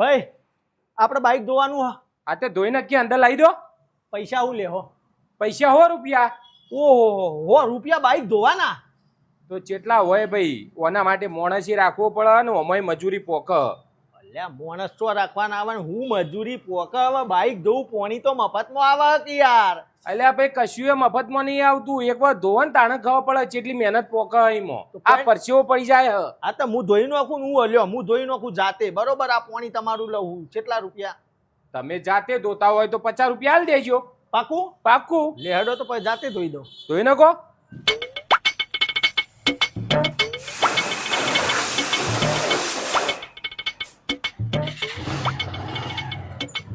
ભાઈ આપણે બાઈક ધોવાનું હા. આ તે ધોઈ નાખી અંદર લાવી દો. પૈસા હું લેહો? પૈસા 100 રૂપિયા. ઓહો 100 રૂપિયા બાઈક ધોવાના? તો કેટલા હોય ભાઈ? ઓના માટે માણસી રાખવો પડે ને અમારી મજૂરી પોક. અલ્યા માણસ તો રાખવાના આવે ને હું મજૂરી પોક. હવે બાઈક ધોવું પોણી તો મફતમાં આવે કે યાર. અલ્યા ભાઈ કશું એ મફતમાં નહીં આવતું. એક વાર ધોવા ને તાણે ખબર પડે કેટલી મહેનત પોક એમાં. આ પરસેવો પડી જાય. આ તો હું ધોઈ નાખું ને હું અલ્યો હું ધોઈ નાખું જાતે બરોબર. આ પોણી તમારું લઉં કેટલા રૂપિયા? તમે જાતે ધોતા હોય તો 50 રૂપિયા આલ દેજો. પાકું? પાકું. લેહડો તો પછી જાતે ધોઈ દો. ધોઈ નાખો.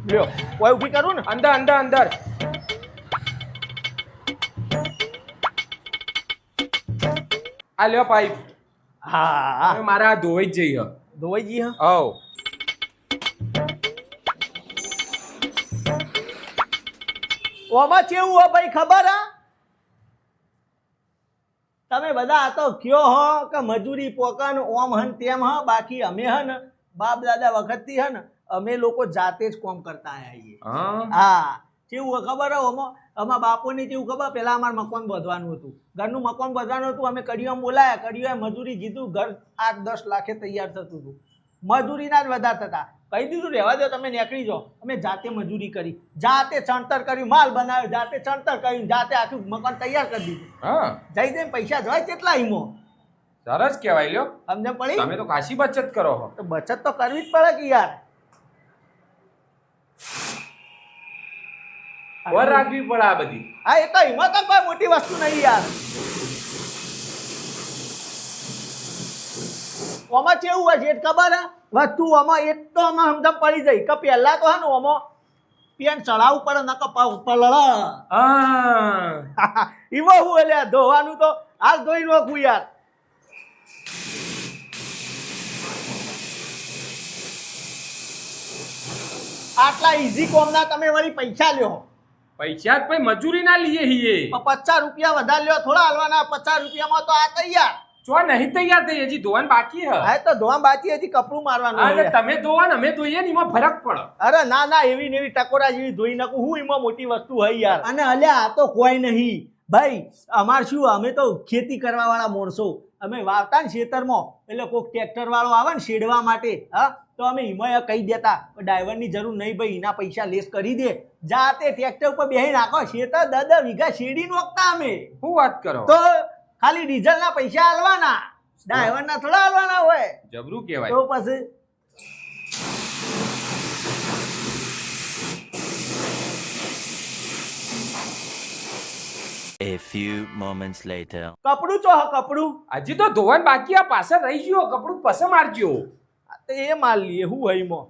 લ્યો કોઈ ઊભી કરું ને? અંદર અંદર અંદર. આ લ્યો પાઇપ. હા મારા ધોઈ જ જઈએ. ધોઈ જી હા. હવ ઓમાં કેવું હો ભાઈ ખબર હા? તમે બધા આ તો કયો હો કે મજૂરી પોકન ઓમ હન તેમ હ. બાકી અમે હન બાપ દાદા વખતથી હન અમે લોકો જાતે જ કામ કરતા આવીએ. હા કેવું ખબર હો અમારા બાપોને કેવું ખબર? પેલા અમારે મકાન બાંધવાનું હતું. ઘરનું મકાન બાંધવાનું હતું. અમે કડિયામાં બોલાયા. કડિયાએ મજૂરી કીધું. ઘર 8-10 લાખે તૈયાર થતું હતું. મજૂરીના જ વધારે થતા. કહી દીધું રહેવા દો તમે નીકળી જાઓ. અમે જાતે મજૂરી કરી, જાતે ચણતર કર્યું, માલ બનાવ્યો, જાતે ચણતર કર્યું, જાતે આખું મકાન તૈયાર કરી દીધું. જઈ જઈને પૈસા જોવાય કેટલા ઈમો. સરસ કહેવાય લ્યો. અમને પડી. તમે તો ખાસી બચત કરો છો. તો બચત તો કરવી જ પડે કે યાર. ઓર રાખવી પડે આ બધી. હા એ તો હિંમત તો કોઈ મોટી વસ્તુ નહીં યાર. ઓમાં કેવું હોય છે ખબર હે? વસ્તુ ઓમાં એક તો આમાં સમજમ પડી જાય કે પહેલા તો હે ને ઓમાં પેન ચડાવવું પડે ન કે પલળ. એમાં હું એટલે ધોવાનું તો હાલ ધોઈ નાખું યાર. આટલા ઈઝી કોમના તમે વળી પૈસા લ્યો. પૈસા જ મજૂરી ના લઈએ હીએ. 50 રૂપિયા વધારે લ્યો થોડા હાલવાના. 50 રૂપિયામાં તો આ તૈયાર. જો નહીં તૈયાર થઈ હજી ધોવાનું બાકી હે. હા તો ધોવા બાકી હજી કપડું મારવાનું. અરે તમે ધોવા ને અમે ધોઈએ ને એમાં ફરક પડે. અરે ના ના એવી ને એવી ટકોરા જેવી ધોઈ નાખું હું. એમાં મોટી વસ્તુ હોય યાર. અને અલ્યા આ તો કોઈ નહીં ભાઈ. અમાર શું અમે તો ખેતી કરવા વાળા માણસો. અમે વાવતા ને ખેતરમાં એટલે કોઈક ટ્રેક્ટર વાળો આવે ને શેડવા માટે હા તો અમે હિમાયા કહી દેતા ડ્રાઈવરની જરૂર નહીં ભાઈ એના પૈસા લેસ કરી દે. જાતે ટ્રેક્ટર ઉપર બેસી નાખો. ખેતર 10 વીઘા શેડી નોખતા અમે. શું વાત કરો? તો ખાલી ડીઝલ ના પૈસા આલવાના. ડ્રાઈવર ના થોડા આલવાના હોય. જબરું કહેવાય. તો પછી A few moments later. કપડું ચો કપડું હજી તો ધોવાનું બાકી. આ પાછળ રહી ગયો. કપડું પસંદ મારજો. તો એ માલ લઈએ હું હઈમાં.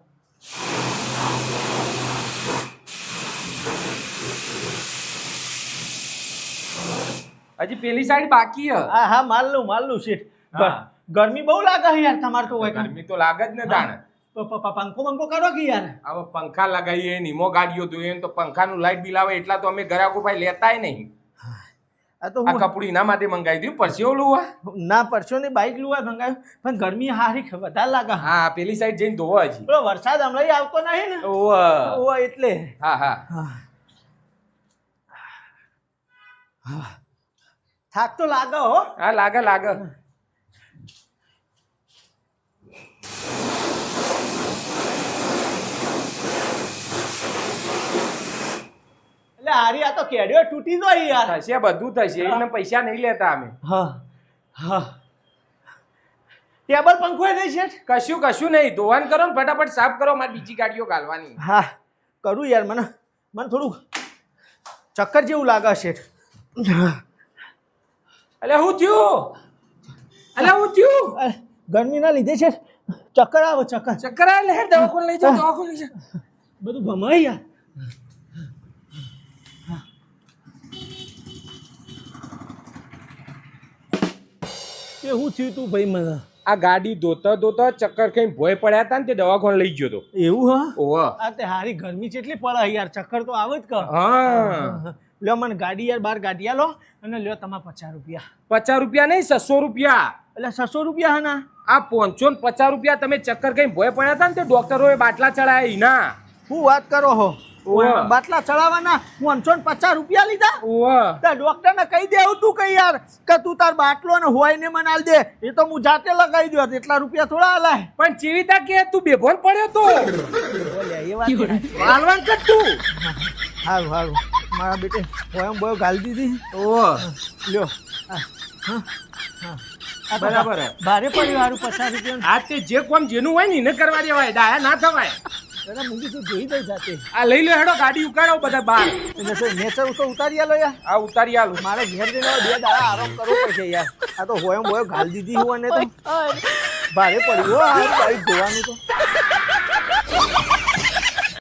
હજી પેલી સાઈડ બાકી હે. હા હા માલ લું શેઠ. ગરમી બહુ લાગે યાર તમારે તો. ગરમી તો લાગે જ ને તાણે. પંખો બંખો કરો કે યાર. હવે પંખા લગાવીએ નીમો ગાડીઓ ધોઈએ તો પંખાનું લાઈટ બિલ આવે એટલા તો અમે ગ્રાહકો ભાઈ લેતાય નહીં. આ તો આ કપડું એના માટે મંગાવી દીધું. પરસેવો લુવા ના પરસો ને બાઈક લુવા મંગાવ્યું પણ ગરમી હારી વધારે લાગે. હા પેલી સાઈડ જઈને ધોવા હજી. પેલો વરસાદ હમણાં આવતો નહીં ને. ઓવા એટલે. હા હા થાક તો લાગે હો. હા લાગે લાગે. એટલે હારી આ તો કેડિયો તૂટી જાય યાર. થશે બધું થશે. એને પૈસા નહીં લેતા અમે. હા હા ટેબલ પંખો નહીં શેઠ? કશું નહીં. ધોવાનું કરો ને ફટાફટ સાફ કરો. મારે બીજી ગાડીઓ ગાલવાની. હા કરું યાર. મને થોડું ચક્કર જેવું લાગે શેઠ. અલ્યા હું થયું? અલ્યા હું થયું? ગરમીના લીધે છે ચક્કર આવે. ચક્કર આવે લે. દવાખાને લઈ જાઓ. દવાખાને લઈ જાઓ. બધું ભમાય યાર. એ હું થયું તું ભાઈ મને? આ ગાડી ધોતા ચક્કર કઈ ભોય પડ્યા હતા ને તે દવાખાને લઈ ગયો તો. એવું હા? ઓહ આ તે હારી ગરમી કેટલી પડે યાર. ચક્કર તો આવે જ કર. હા લ્યો મને ગાડી યાર બહાર ગાડી આલો અને લ્યો તમારે 50 રૂપિયા. 50 રૂપિયા નહીં 600 રૂપિયા. એટલે 600 રૂપિયા હે ના? આ 550 રૂપિયા તમે ચક્કર કઈ ભોય પડ્યા હતા ને તે ડોક્ટરોએ બાટલા ચડાયા ઈના. શું વાત કરો હો? ઓવે. બાટલા ચડાવવાના 550 રૂપિયા લીધા? ઓહ તો ડોક્ટરને કહી દે તું કઈ યાર કે તું તાર બાટલો ને હોય ને મને આલ દે. એ તો હું જાતે લગાવી દો એટલા રૂપિયા થોડા આલાય. પણ ચીવીતા કે તું બેભોન પડ્યો તો બોલ્યા એ વાત હાલવાન કર તું. હારું હારું મારા બેટે હોય બોય ગાલી દીધી. ઓહ લ્યો હા, હા, હા. આ તો બરાબર હે. ભારે પડ્યું હારું 50 રૂપિયા. આ તે જે કોમ જેનું હોય ને એને કરવા દેવાય ડાયા ના થવાય. અરે મૂકી તું જોઈ દઈ જાતે. આ લઈ લે હેડો ગાડી ઉકાળો બધા બહાર. એટલે તો નેચર તો ઉતારી આલો યાર. આ ઉતારી આલું. મારે ઘેર જઈને હવે 2 દાડા આરામ કરવો પડશે યાર. આ તો હોય બોય ગાલી દીધી હોય ને તો ભારે પડ્યું હો આ બાઈક ધોવાનું તો.